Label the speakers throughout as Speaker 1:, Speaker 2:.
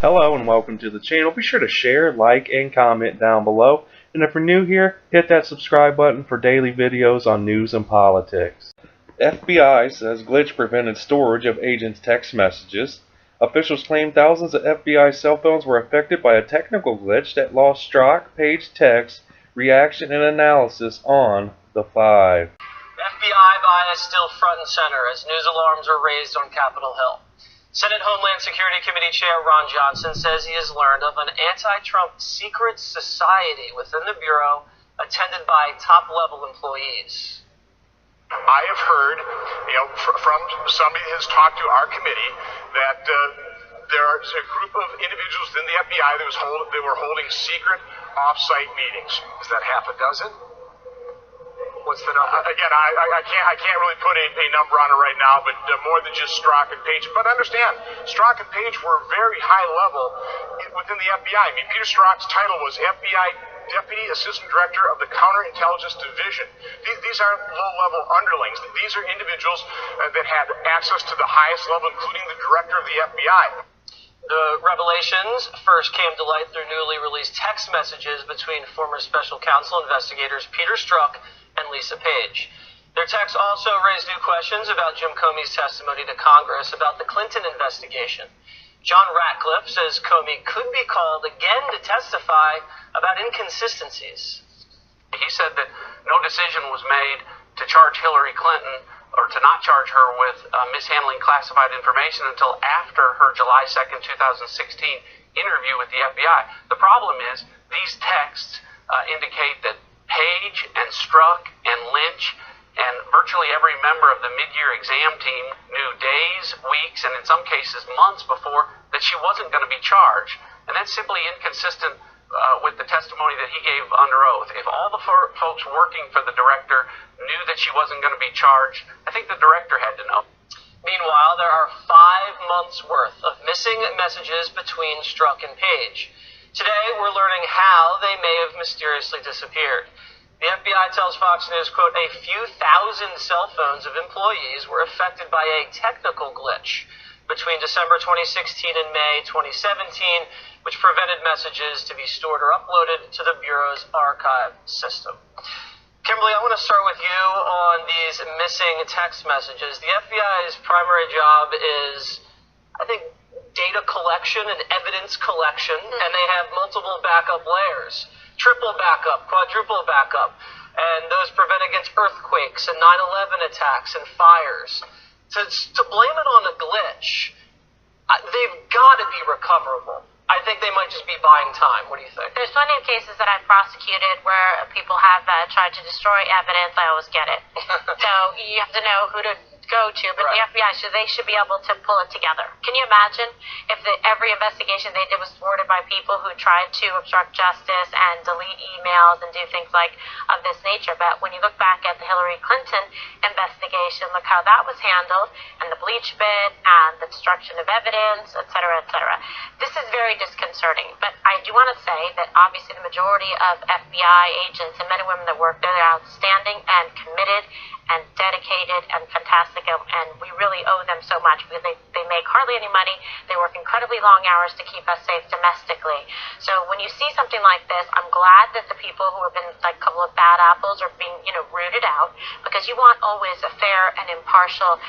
Speaker 1: Hello and welcome to the channel. Be sure to share, like, and comment down below. And if you're new here, hit that subscribe button for daily videos on news and politics. FBI says glitch prevented storage of agents' text messages. Officials claim thousands of FBI cell phones were affected by a technical glitch that lost Strzok-Page text, reaction, and analysis on the 5.
Speaker 2: FBI bias still front and center as news alarms are raised on Capitol Hill. Senate Homeland Security Committee Chair Ron Johnson says he has learned of an anti-Trump secret society within the Bureau attended by top-level employees.
Speaker 3: I have heard, from somebody that has talked to our committee that there is a group of individuals within the FBI that were holding secret off-site meetings. Is that half a dozen? What's the number? Again, I can't really put a number on it right now, but more than just Strzok and Page. But understand, Strzok and Page were very high level within the FBI. I mean, Peter Strzok's title was FBI Deputy Assistant Director of the Counterintelligence Division. These aren't low-level underlings. These are individuals that had access to the highest level, including the Director of the FBI.
Speaker 2: The revelations first came to light through newly released text messages between former Special Counsel investigators Peter Strzok and Lisa Page. Their texts also raised new questions about Jim Comey's testimony to Congress about the Clinton investigation. John Ratcliffe says Comey could be called again to testify about inconsistencies.
Speaker 4: He said that no decision was made to charge Hillary Clinton or to not charge her with mishandling classified information until after her July 2nd, 2016 interview with the FBI. The problem is these texts indicate that Page and Strzok and Lynch and virtually every member of the mid-year exam team knew days, weeks, and in some cases months before that she wasn't going to be charged. And that's simply inconsistent with the testimony that he gave under oath. If all the folks working for the director knew that she wasn't going to be charged, I think the director had to know.
Speaker 2: Meanwhile, there are 5 months' worth of missing messages between Strzok and Page. Today, we're learning how they may have mysteriously disappeared. The FBI tells Fox News, quote, a few thousand cell phones of employees were affected by a technical glitch between December 2016 and May 2017, which prevented messages to be stored or uploaded to the Bureau's archive system. Kimberly, I want to start with you on these missing text messages. The FBI's primary job is, I think, data collection and evidence collection, and they have multiple backup layers. Triple backup, quadruple backup, and those prevent against earthquakes and 9/11 attacks and fires. To blame it on a glitch, they've got to be recoverable. I think they might just be buying time. What do you think?
Speaker 5: There's plenty of cases that I've prosecuted where people have tried to destroy evidence. I always get it. So you have to know who to go to, but
Speaker 2: Right.
Speaker 5: the FBI, they should be able to pull it together. Can you imagine if every investigation they did was thwarted by people who tried to obstruct justice and delete emails and do things like of this nature? But when you look back at the Hillary Clinton investigation, look how that was handled, and the bleach bit, and the destruction of evidence, et cetera, et cetera. This is very disconcerting, but I do want to say that obviously the majority of FBI agents and men and women that work there are outstanding and committed and dedicated and fantastic, and we really owe them so much because they make hardly any money. They work incredibly long hours to keep us safe domestically. So when you see something like this, I'm glad that the people who have been like a couple of bad apples are being, rooted out, because you want always a fair and impartial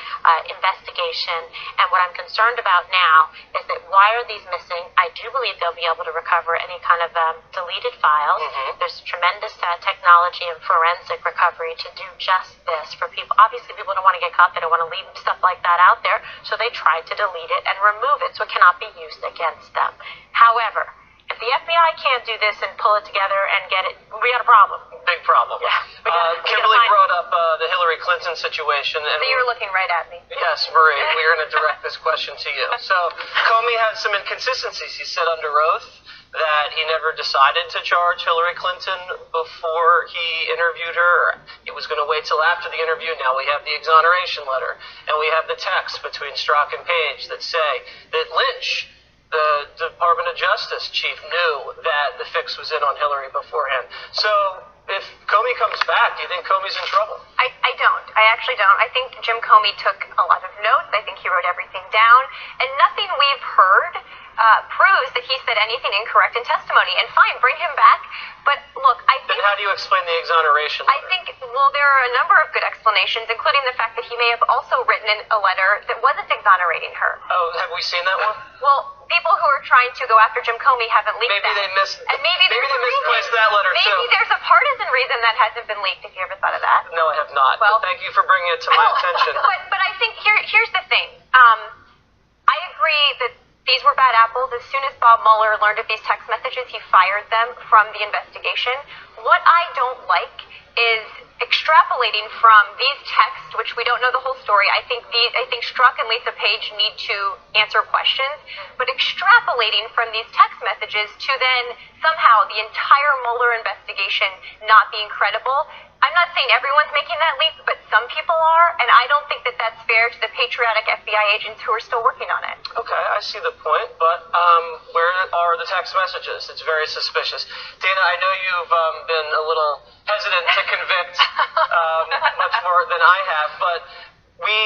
Speaker 5: investigation. And what I'm concerned about now is that why are these missing? I do believe they'll be able to recover any kind of deleted files. There's tremendous technology and forensic recovery to do just this for people. Obviously, people don't want to get caught. They don't want to leave stuff like that out there, so they try to delete it and remove it so it cannot be used against them. However, if the FBI can't do this and pull it together and get it, we got a problem.
Speaker 2: Big problem.
Speaker 5: Yeah.
Speaker 2: Kimberly brought up the Hillary Clinton situation. And
Speaker 5: So you're looking right at me.
Speaker 2: Yes, Marie, we're going to direct this question to you. So Comey had some inconsistencies. He said under oath that he never decided to charge Hillary Clinton before he interviewed her. He was going to wait till after the interview. Now we have the exoneration letter, and we have the text between Strzok and Page that say that Lynch, the Department of Justice chief, knew that the fix was in on Hillary beforehand. So if Comey comes back, do you think Comey's in trouble?
Speaker 5: I don't. I actually don't. I think Jim Comey took a lot of notes. I think he wrote everything down. And nothing we've heard proves that he said anything incorrect in testimony. And fine, bring him back. But look, I think...
Speaker 2: Then how do you explain the exoneration letter?
Speaker 5: I think, well, there are a number of good explanations, including the fact that he may have also written in a letter that wasn't exonerating her.
Speaker 2: Oh, have we seen that one?
Speaker 5: Well, people who are trying to go after Jim Comey haven't leaked
Speaker 2: Maybe
Speaker 5: that.
Speaker 2: they missed.
Speaker 5: And maybe
Speaker 2: they misplaced that letter too.
Speaker 5: Maybe there's a partisan reason that hasn't been leaked. If you ever thought of that?
Speaker 2: No, I have not.
Speaker 5: Well,
Speaker 2: but thank you for bringing it to my attention.
Speaker 5: But I think here's the thing. I agree that these were bad apples. As soon as Bob Mueller learned of these text messages, he fired them from the investigation. What I don't like is extrapolating from these texts, which we don't know the whole story. I think Strzok and Lisa Page need to answer questions, but extrapolating from these text messages to then somehow the entire Mueller investigation not being credible. I'm not saying everyone's making that leap, but some people are, and I don't think that that's fair to the patriotic FBI agents who are still working on it.
Speaker 2: Okay, I see the point, but where are the text messages? It's very suspicious. Dana, I know you've been a little hesitant to convict much more than I have, but we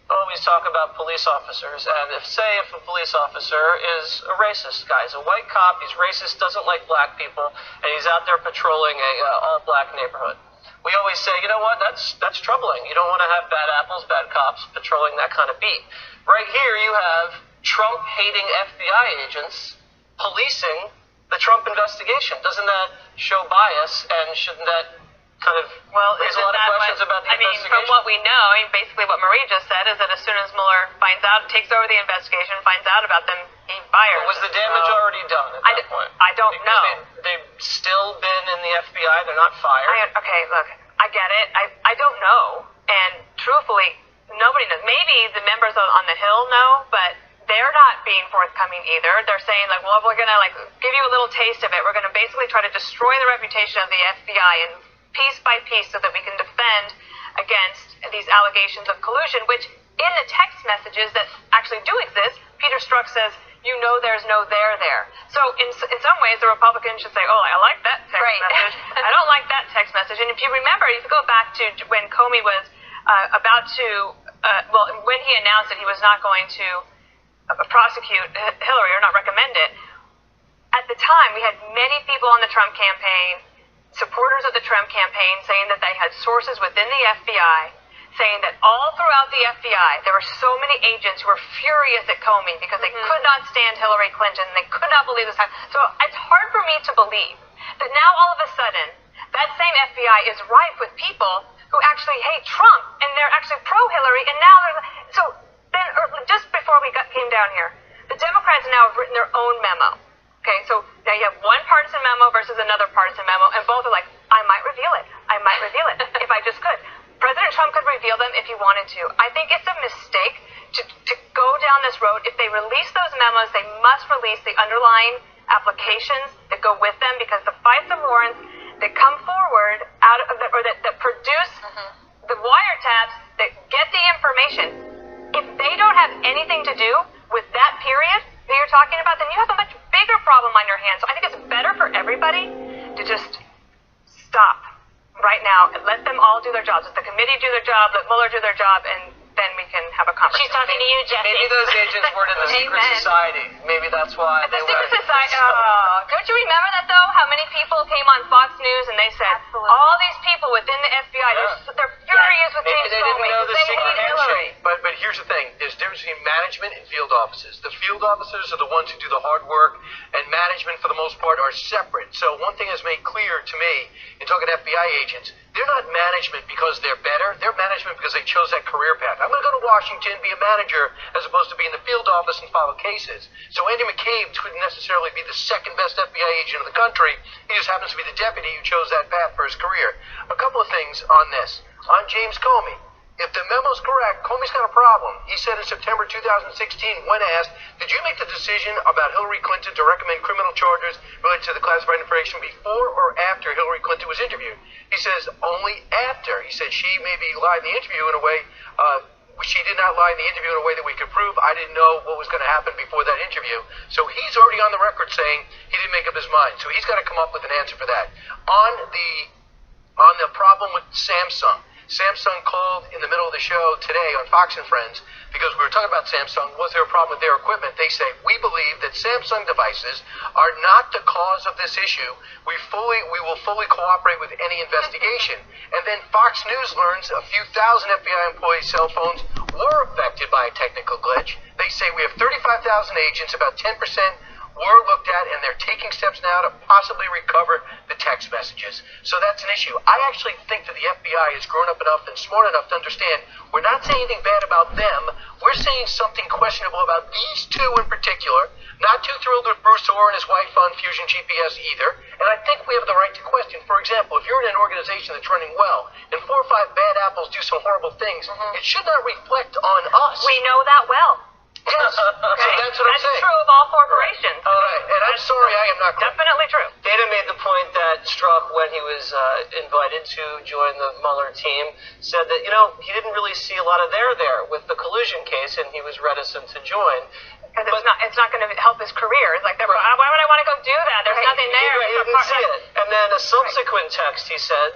Speaker 2: always talk about police officers, and if a police officer is a racist guy, he's a white cop, he's racist, doesn't like black people, and he's out there patrolling a all-black neighborhood. We always say, you know what, that's troubling. You don't want to have bad apples, bad cops patrolling that kind of beat. Right here you have Trump-hating FBI agents policing the Trump investigation. Doesn't that show bias, and shouldn't that kind of raise a lot of questions about the investigation?
Speaker 6: From what we know, basically what Marie just said is that as soon as Mueller finds out, takes over the investigation, finds out about them, he fires.
Speaker 2: But was the damage already done at that point?
Speaker 6: I don't know.
Speaker 2: They've still been in the FBI. They're not fired.
Speaker 6: Okay, look, I get it. I don't know, and truthfully, nobody knows. Maybe the members on the Hill know, but they're not being forthcoming either. They're saying, like, well, we're going to, give you a little taste of it. We're going to basically try to destroy the reputation of the FBI and piece by piece so that we can defend against these allegations of collusion, which in the text messages that actually do exist, Peter Strzok says, you know there's no there there. So in some ways, the Republicans should say, oh, I like that text message. I don't like that text message. And if you remember, if you go back to when Comey was about to, when he announced that he was not going to prosecute Hillary or not recommend it, at the time, we had many people on the Trump campaign, supporters of the Trump campaign, saying that they had sources within the FBI, saying that all throughout the FBI, there were so many agents who were furious at Comey because they could not stand Hillary Clinton, and they could not believe this. So it's hard for me to believe that now all of a sudden, that same FBI is rife with people who actually hate Trump, and they're actually pro-Hillary, and now they're... So then, just before we came down here, the Democrats now have written their own memo. Okay, so now you have one partisan memo versus another partisan memo, and both are like, I might reveal it. I might reveal it if I just could. President Trump could reveal them if he wanted to. I think it's a mistake to go down this road. If they release those memos, they must release the underlying applications that go with them, because the FISA warrants that come forward out of that produce the wiretaps that get the information, if they don't have anything to do with that period that you're talking about, then you have a much bigger problem on your hands. So I think it's better for everybody to just stop right now and let them all do their jobs. Let the committee do their job, let Mueller do their job, and then we can have a conversation.
Speaker 5: She's talking to you, Jesse.
Speaker 2: Maybe those agents weren't in the secret society. Maybe that's why
Speaker 5: The secret society. Oh, don't you remember that though? How many people came on Fox News and they said, all these people within the FBI, they're furious with James Comey.
Speaker 2: Maybe they didn't know the secret
Speaker 5: Hillary.
Speaker 3: But here's the thing. There's a difference between management and field officers. The field officers are the ones who do the hard work, and management, for the most part, are separate. So one thing is made clear to me in talking to FBI agents, they're not management because they're better. They're management because they chose that career path. I'm going to go to Washington, be a manager, as opposed to be in the field office and follow cases. So Andy McCabe couldn't necessarily be the second best FBI agent in the country. He just happens to be the deputy who chose that path for his career. A couple of things on this. On James Comey, if the memo's correct, Comey's got a problem. He said in September 2016, when asked, did you make the decision about Hillary Clinton to recommend criminal charges related to the classified information before or after Hillary Clinton was interviewed? He says only after. He said she maybe lied in the interview in a way, she did not lie in the interview in a way that we could prove. I didn't know what was going to happen before that interview. So he's already on the record saying he didn't make up his mind. So he's got to come up with an answer for that. On the problem with Samsung called in the middle of the show today on Fox and Friends
Speaker 7: because we were talking about Samsung. Was there a problem with their equipment? They say, we believe that Samsung devices are not the cause of this issue. We will fully cooperate with any investigation. And then Fox News learns a few thousand FBI employees' cell phones were affected by a technical glitch. They say we have 35,000 agents, about 10% were looked at, and they're taking steps now to possibly recover the text messages. So that's an issue. I actually think that the FBI is grown up enough and smart enough to understand we're not saying anything bad about them. We're saying something questionable about these two in particular. Not too thrilled with Bruce Orr and his wife on Fusion GPS either. And I think we have the right to question. For example, if you're in an organization that's running well and 4 or 5 bad apples do some horrible things, it should not reflect on us.
Speaker 6: We know that well.
Speaker 7: Yes. So that's what I'm saying.
Speaker 6: That's true of all corporations.
Speaker 7: All right. And I'm sorry I am not correct.
Speaker 6: Definitely true.
Speaker 2: Dana made the point that Strzok, when he was invited to join the Mueller team, said that, he didn't really see a lot of there with the collusion case, and he was reticent to join.
Speaker 6: Because it's not going to help his career. It's like, why would I want to go do that? There's nothing there.
Speaker 2: He didn't see it. And then a subsequent text, he said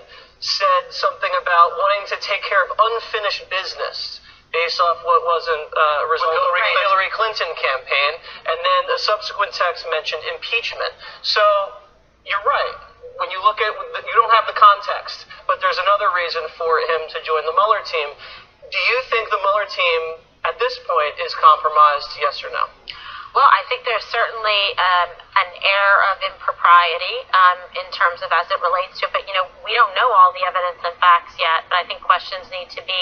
Speaker 2: something about wanting to take care of unfinished business, based off what wasn't a result of the Hillary Clinton campaign, and then a subsequent text mentioned impeachment. So you're right. When you look at, you don't have the context, but there's another reason for him to join the Mueller team. Do you think the Mueller team at this point is compromised, yes or no?
Speaker 5: Well, I think there's certainly an air of impropriety in terms of as it relates to it, but we don't know all the evidence and facts yet, but I think questions need to be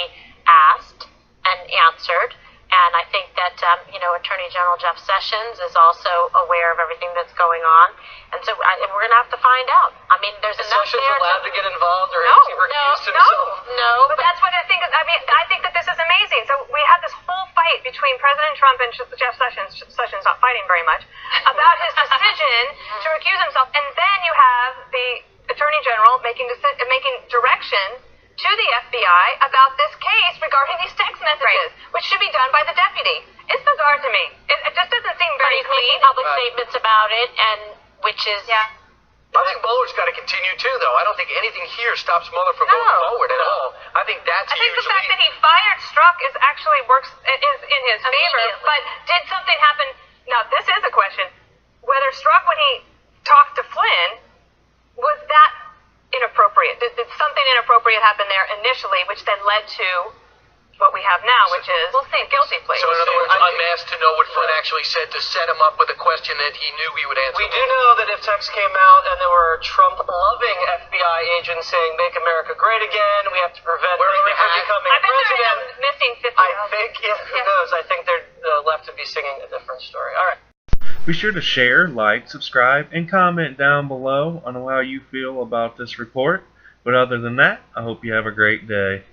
Speaker 5: asked and answered, and I think that Attorney General Jeff Sessions is also aware of everything that's going on, and so we're going to have to find out. I mean, there's enough
Speaker 2: Sessions
Speaker 5: there
Speaker 2: allowed to get involved, or
Speaker 5: no,
Speaker 2: has he recused himself?
Speaker 5: No,
Speaker 6: But that's what I think. I think that this is amazing. So we had this whole fight between President Trump and Jeff Sessions. Sessions not fighting very much about his decision to recuse himself, and then you have the Attorney General making direction to the FBI about this case regarding these text messages, which should be done by the deputy. It's bizarre to me. It just doesn't seem very
Speaker 5: he's
Speaker 6: clean.
Speaker 5: making public statements about it, and which is
Speaker 7: I think Mueller's got to continue too, though. I don't think anything here stops Mueller from going forward at all. I think that's
Speaker 6: I think the fact that he fired Strzok is in his favor. But did something happen? Now this is a question: whether Strzok, when he talked to Flynn, was that inappropriate? Did something inappropriate happen there initially, which then led to what we have now, which is a guilty plea?
Speaker 7: So in other words, I'm asked to know what Flynn actually said to set him up with a question that he knew he would answer.
Speaker 2: We do know that if texts came out and there were Trump-loving FBI agents saying "Make America Great Again," we have to prevent Hillary from becoming
Speaker 6: I bet
Speaker 2: president.
Speaker 6: they're missing 50.
Speaker 2: I think, who knows? I think they're left to be singing a different story. All right.
Speaker 1: Be sure to share, like, subscribe, and comment down below on how you feel about this report. But other than that, I hope you have a great day.